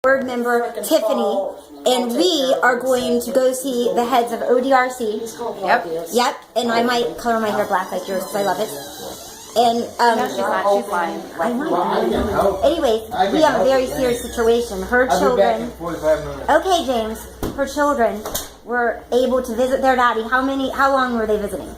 board member Tiffany, and we are going to go see the heads of ODRC. Yep. And I might color my hair black like yours because I love it. And no, she's not. She's lying. I know. Anyways, we have a very serious situation. Her children. I'll be back in 45 minutes. Okay, James. Her children were able to visit their daddy. How long were they visiting?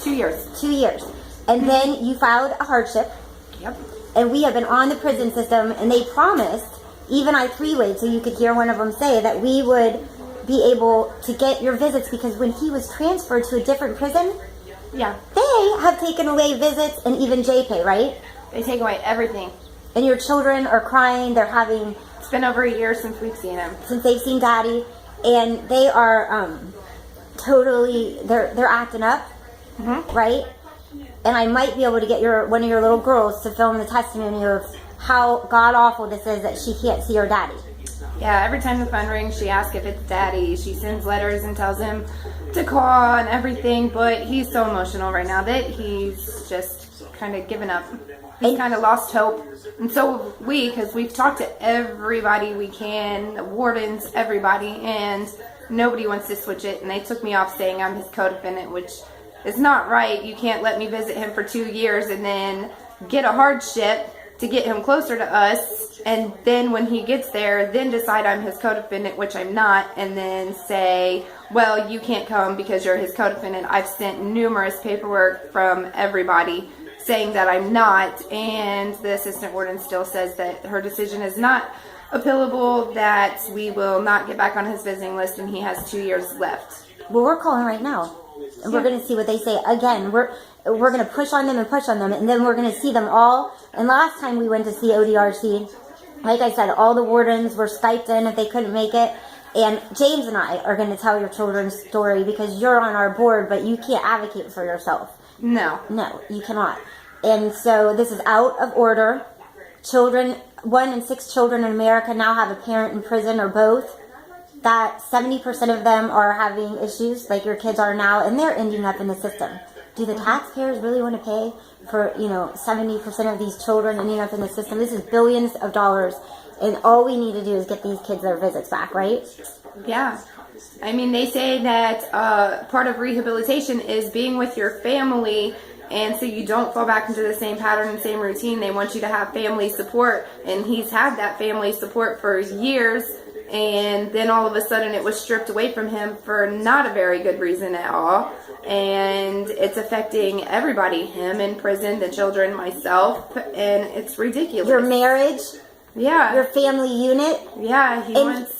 2 years. 2 years. And then you filed a hardship. Yep. And we have been on the prison system, and they promised, even I three-wayed so you could hear one of them say that we would be able to get your visits, because when he was transferred to a different prison, yeah, they have taken away visits and even JPay, right? They take away everything. And your children are crying. They're having... It's been over a year since we've seen him. Since they've seen Daddy. And they are totally... They're acting up, right? And I might be able to get one of your little girls to film the testimony of how god-awful this is that she can't see her daddy. Yeah, every time the phone rings, she asks if it's Daddy. She sends letters and tells him to call and everything, but he's so emotional right now that he's just kind of given up. He's kind of lost hope. And so have we, because we've talked to everybody we can, wardens, everybody, and nobody wants to switch it. And they took me off saying I'm his co-defendant, which is not right. You can't let me visit him for 2 years and then get a hardship to get him closer to us, and then when he gets there, then decide I'm his co-defendant, which I'm not, and then say, well, you can't come because you're his co-defendant. I've sent numerous paperwork from everybody saying that I'm not, and the assistant warden still says that her decision is not appealable, that we will not get back on his visiting list, and he has 2 years left. Well, we're calling right now, and we're going to see what they say. Again, we're going to push on them, and then we're going to see them all. And last time we went to see ODRC, like I said, all the wardens were Skyped in if they couldn't make it. And James and I are going to tell your children's story because you're on our board, but you can't advocate for yourself. No. No, you cannot. And so this is out of order. Children, 1 in 6 children in America now have a parent in prison or both. That 70% of them are having issues like your kids are now, and they're ending up in the system. Do the taxpayers really want to pay for, 70% of these children ending up in the system? This is billions of dollars, and all we need to do is get these kids their visits back, right? Yeah. I mean, they say that part of rehabilitation is being with your family, and so you don't fall back into the same pattern and same routine. They want you to have family support, and he's had that family support for years, and then all of a sudden it was stripped away from him for not a very good reason at all. And it's affecting everybody, him in prison, the children, myself, and it's ridiculous. Your marriage, yeah, your family unit. Yeah,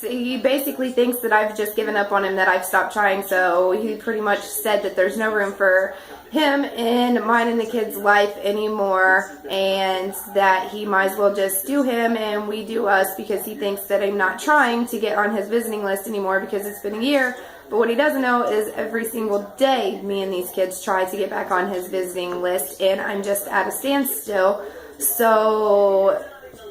he basically thinks that I've just given up on him, that I've stopped trying, so he pretty much said that there's no room for him in mine and the kids' life anymore, and that he might as well just do him and we do us, because he thinks that I'm not trying to get on his visiting list anymore because it's been a year. But what he doesn't know is every single day me and these kids try to get back on his visiting list, and I'm just at a standstill. So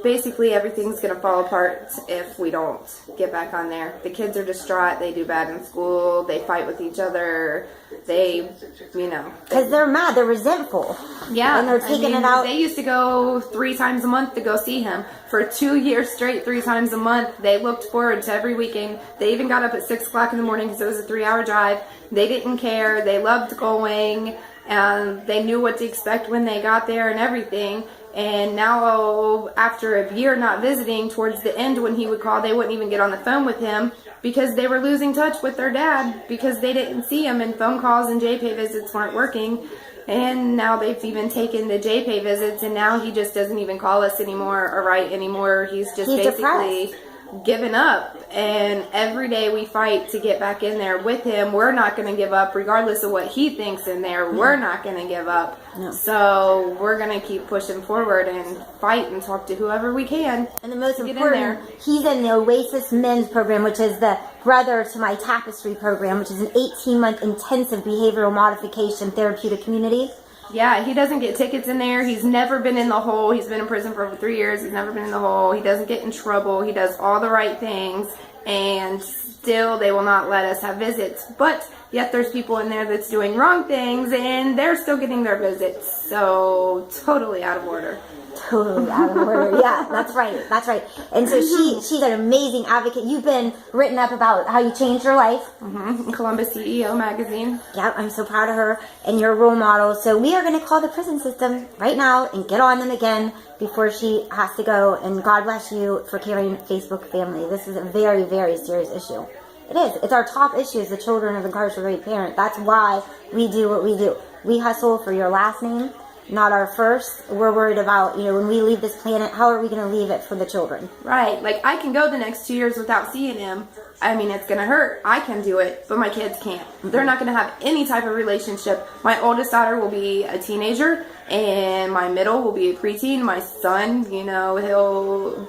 basically everything's going to fall apart if we don't get back on there. The kids are distraught. They do bad in school. They fight with each other. They, because they're mad. They're resentful. Yeah. And they're taking it out. They used to go 3 times a month to go see him. For 2 years straight, 3 times a month. They looked forward to every weekend. They even got up at 6 o'clock in the morning because it was a 3-hour drive. They didn't care. They loved going. And they knew what to expect when they got there and everything. And now, after a year not visiting, towards the end when he would call, they wouldn't even get on the phone with him because they were losing touch with their dad because they didn't see him, and phone calls and JPay visits weren't working. And now they've even taken the JPay visits, and now he just doesn't even call us anymore or write anymore. He's basically depressed. Given up, and every day we fight to get back in there with him. We're not going to give up regardless of what he thinks in there. We're not going to give up. No. So we're going to keep pushing forward and fight and talk to whoever we can. And the most important, he's in the Oasis Men's program, which is the brother to my Tapestry program, which is an 18-month intensive behavioral modification therapeutic community. Yeah, he doesn't get tickets in there. He's never been in the hole. He's been in prison for over 3 years. He's never been in the hole. He doesn't get in trouble. He does all the right things, and still they will not let us have visits. But yet there's people in there that's doing wrong things, and they're still getting their visits. So totally out of order. Totally out of order. Yeah, that's right. That's right. And so she's an amazing advocate. You've been written up about how you changed your life. In Columbus CEO magazine. Yeah, I'm so proud of her, and you're a role model. So we are going to call the prison system right now and get on them again before she has to go. And God bless you for carrying Facebook family. This is a very, very serious issue. It is. It's our top issue is the children of incarcerated parents. That's why we do what we do. We hustle for your last name, not our first. We're worried about, when we leave this planet, how are we going to leave it for the children? Right. Like, I can go the next 2 years without seeing him. I mean, it's going to hurt. I can do it, but my kids can't. They're not going to have any type of relationship. My oldest daughter will be a teenager, and my middle will be a preteen. My son,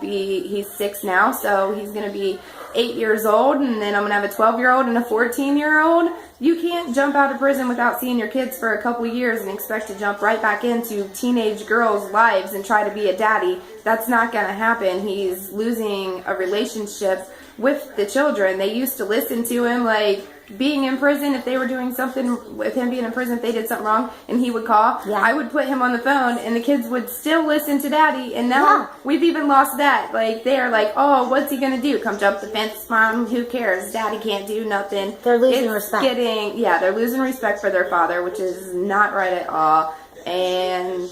he's 6 now, so he's going to be 8 years old, and then I'm going to have a 12-year-old and a 14-year-old. You can't jump out of prison without seeing your kids for a couple years and expect to jump right back into teenage girls' lives and try to be a daddy. That's not going to happen. He's losing a relationship with the children. They used to listen to him, like, being in prison, if they were doing something with him being in prison, if they did something wrong and he would call, I would put him on the phone and the kids would still listen to daddy. And now we've even lost that. Like, they're like, oh, what's he gonna do? Come jump the fence, mom? Who cares? Daddy can't do nothing. They're losing respect. They're losing respect for their father, which is not right at all. And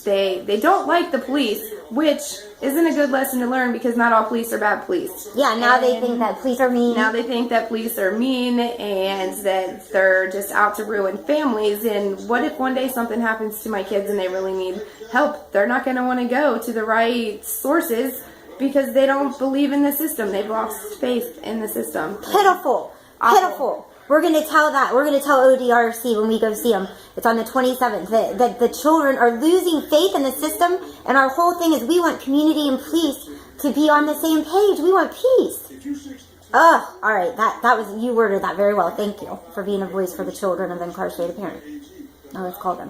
they don't like the police, which isn't a good lesson to learn because not all police are bad police. Yeah, now they think that police are mean. Now they think that police are mean and that they're just out to ruin families. And what if one day something happens to my kids and they really need help? They're not going to want to go to the right sources because they don't believe in the system. They've lost faith in the system. Pitiful. Pitiful. We're going to tell that. We're going to tell ODRC when we go see them. It's on the 27th. That the children are losing faith in the system. And our whole thing is we want community and police to be on the same page. We want peace. All right. That was, you worded that very well. Thank you for being a voice for the children of incarcerated parents. Now let's call them.